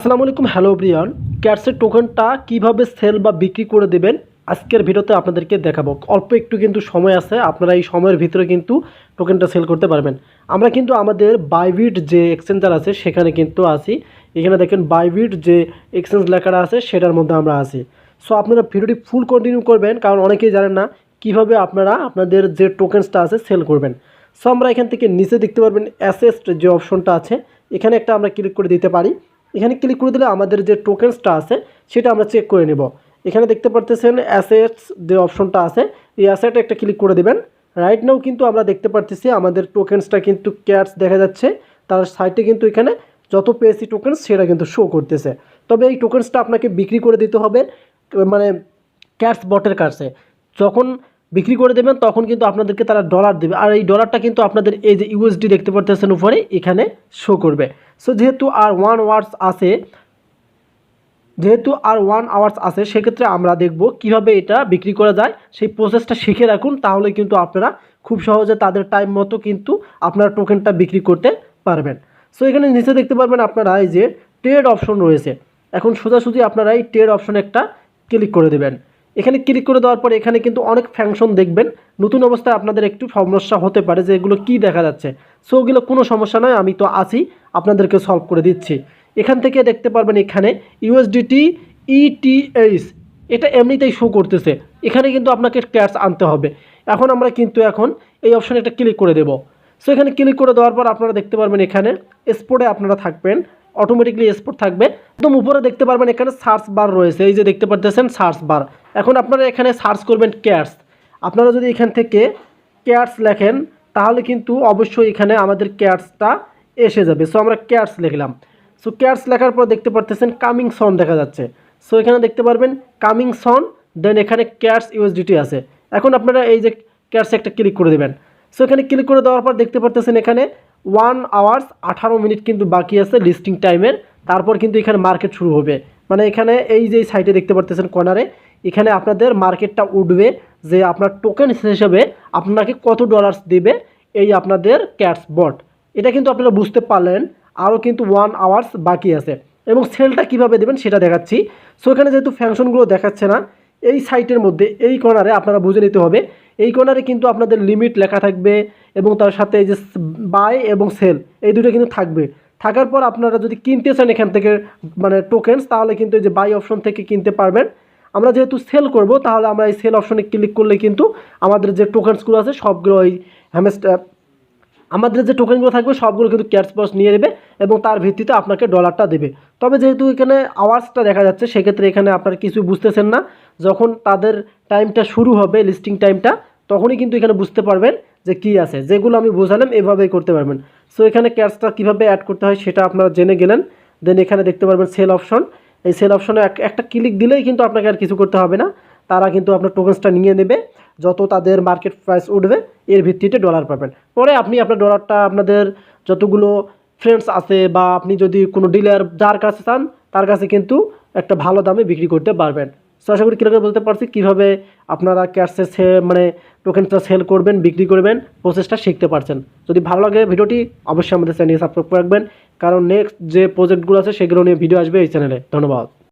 আসসালামু আলাইকুম, hello Brian. ক্যাটসের টোকেনটা কিভাবে সেল বা বিক্রি করে দেবেন আজকের ভিডিওতে আপনাদেরকে দেখাবো। অল্প একটু কিন্তু সময় আছে, আপনারা এই সময়ের ভিতরে কিন্তু টোকেনটা সেল করতে পারবেন। আমরা কিন্তু আমাদের বাইবিট যে এক্সচেঞ্জার আছে সেখানে কিন্তু আছি। এখানে দেখেন বাইবিট যে এক্সচেঞ্জ লেখাটা আছে সেটার মধ্যে আমরা আছি। সো আপনারা ভিডিওটি ফুল কন্টিনিউ করবেন, কারণ অনেকেই জানেন না কিভাবে আপনারা আপনাদের যে টোকেনসটা আছে সেল করবেন। সো আমরা এখান থেকে নিচে দেখতে পারবেন অ্যাসেস্ট যে অপশনটা আছে, এখানে একটা আমরা ক্লিক করে দিতে পারি। এখানে ক্লিক করে দিলে আমাদের যে টোকেনসটা আছে সেটা আমরা চেক করে নেব। এখানে দেখতে পারতেছেন অ্যাসেটস যে অপশনটা আছে, এই অ্যাসেটে একটা ক্লিক করে দেবেন। রাইট নাও কিন্তু আমরা দেখতে পারতেছি আমাদের টোকেনসটা কিন্তু ক্যাটস দেখা যাচ্ছে, তার সাইটে কিন্তু এখানে যত পেয়েছি টোকেনস সেটা কিন্তু শো করতেছে। তবে এই টোকেনসটা আপনাকে বিক্রি করে দিতে হবে, মানে ক্যাটস বটের কাছে। যখন বিক্রি করে দেবেন তখন কিন্তু আপনাদেরকে তারা ডলার দেবে, আর এই ডলারটা কিন্তু আপনাদের এই যে ইউএসডি দেখতে পারতেছেন উপরে এখানে শো করবে। সো যেহেতু আর 1 আওয়ার্স আছে সেক্ষেত্রে আমরা দেখব কিভাবে এটা বিক্রি করা যায়। সেই প্রসেসটা শিখে রাখুন, তাহলে কিন্তু আপনারা খুব সহজে তাদের টাইম মতো কিন্তু আপনারা টোকেনটা বিক্রি করতে পারবেন। সো এখানে নিচে দেখতে পারবেন আপনারা এই যে ট্রেড অপশন রয়েছে। এখন সোজাসুজি আপনারা এই ট্রেড অপশনে একটা ক্লিক করে দেবেন। এখানে ক্লিক করে দেওয়ার পর এখানে কিন্তু অনেক ফাংশন দেখবেন। নতুন অবস্থায় আপনাদের একটু সমস্যা হতে পারে যে এগুলো কী দেখা যাচ্ছে। সো ওগুলো কোনো সমস্যা নয়, আমি তো আছি, আপনাদেরকে সলভ করে দিচ্ছি। এখান থেকে দেখতে পারবেন এখানে ইউএসডিটি ইটিএইচ এটা এমনিতেই শো করতেছে। এখানে কিন্তু আপনাকে ক্যাশ আনতে হবে। এখন আমরা কিন্তু এই অপশানে একটা ক্লিক করে দেব। সো এখানে ক্লিক করে দেওয়ার পর আপনারা দেখতে পারবেন এখানে স্পোর্টে আপনারা থাকবেন, অটোমেটিকলি স্পোর্ট থাকবে। একদম উপরে দেখতে পারবেন এখানে সার্চ বার রয়েছে, এই যে দেখতে পারতেছেন সার্চ বার। এখন আপনারা এখানে সার্চ করবেন ক্যাটস। আপনারা যদি এখান থেকে ক্যাটস লেখেন তাহলে কিন্তু অবশ্যই এখানে আমাদের ক্যাটসটা এসে যাবে। সো আমরা ক্যাটস লিখলাম। সো ক্যাটস লেখার পর দেখতে পারতেছেন কামিং সন দেখা যাচ্ছে। সো এখানে দেখতে পারবেন কামিং সন, দেন এখানে ক্যাটস ইউএসডিটি আছে। এখন আপনারা এই যে ক্যাটসে একটা ক্লিক করে দেবেন। সো এখানে ক্লিক করে দেওয়ার পর দেখতে পারতেছেন এখানে 1 আওয়ার্স 18 মিনিট কিন্তু বাকি আছে লিস্টিং টাইমের। তারপর কিন্তু এখানে মার্কেট শুরু হবে। মানে এখানে এই যে সাইটে দেখতে পারতেছেন কর্নারে, এখানে আপনাদের মার্কেটটা উঠবে যে আপনার টোকেন হিসেবে আপনাকে কত ডলার্স দেবে এই আপনাদের ক্যাটস বট। এটা কিন্তু আপনারা বুঝতে পারলেন। আরও কিন্তু 1 আওয়ার্স বাকি আছে এবং সেলটা কিভাবে দেবেন সেটা দেখাচ্ছি। সো এখানে যেহেতু ফ্যাংশনগুলো দেখাচ্ছে না, এই সাইটের মধ্যে এই কর্নারে আপনারা বুঝে নিতে হবে। এই কর্নারে কিন্তু আপনাদের লিমিট লেখা থাকবে এবং তার সাথে এই যে বাই এবং সেল এই দুটো কিন্তু থাকবে। থাকার পর আপনারা যদি কিনতে চান এখান থেকে মানে টোকেনস, তাহলে কিন্তু এই যে বাই অপশন থেকে কিনতে পারবেন। আমরা যেহেতু সেল করব তাহলে আমরা এই সেল অপশনে ক্লিক করলে কিন্তু আমাদের যে টোকেনসগুলো আছে সবগুলো ওই আমাদের যে টোকেনগুলো থাকবে সবগুলো কিন্তু ক্যাটস বস নিয়ে নেবে এবং তার ভিত্তিতে আপনাকে ডলারটা দেবে। তবে যেহেতু এখানে আওয়ার্সটা দেখা যাচ্ছে সেক্ষেত্রে এখানে আপনারা কিছু বুঝতেছেন না। যখন তাদের টাইমটা শুরু হবে লিস্টিং টাইমটা, তখনই কিন্তু এখানে বুঝতে পারবেন যে কী আছে। যেগুলো আমি বোঝালাম এভাবেই করতে পারবেন। সো এখানে ক্যাটসটা কীভাবে অ্যাড করতে হয় সেটা আপনারা জেনে গেলেন। দেন এখানে দেখতে পারবেন সেল অপশন। এই সেল অপশনে একটা ক্লিক দিলেই কিন্তু আপনাকে আর কিছু করতে হবে না, তারা কিন্তু আপনার টোকেন্সটা নিয়ে নেবে। যত তাদের মার্কেট প্রাইস উঠবে এর ভিত্তিতে ডলার পাবেন। পরে আপনি আপনার ডলারটা আপনাদের যতগুলো ফ্রেন্ডস আছে বা আপনি যদি কোনো ডিলার যার কাছে চান তার কাছে কিন্তু একটা ভালো দামে বিক্রি করতে পারবেন। সো আশা করি ক্লিয়ার বলতে পারছি কীভাবে আপনারা ক্যাশে মানে টোকেনটা সেল করবেন, বিক্রি করবেন, প্রসেসটা শিখতে পারছেন। যদি ভালো লাগে ভিডিওটি অবশ্যই আমাদের চ্যানেলে সাবস্ক্রাইব করে রাখবেন, কারণ নেক্সট যে প্রজেক্টগুলো আছে সেগুলো নিয়ে ভিডিও আসবে এই চ্যানেলে। ধন্যবাদ।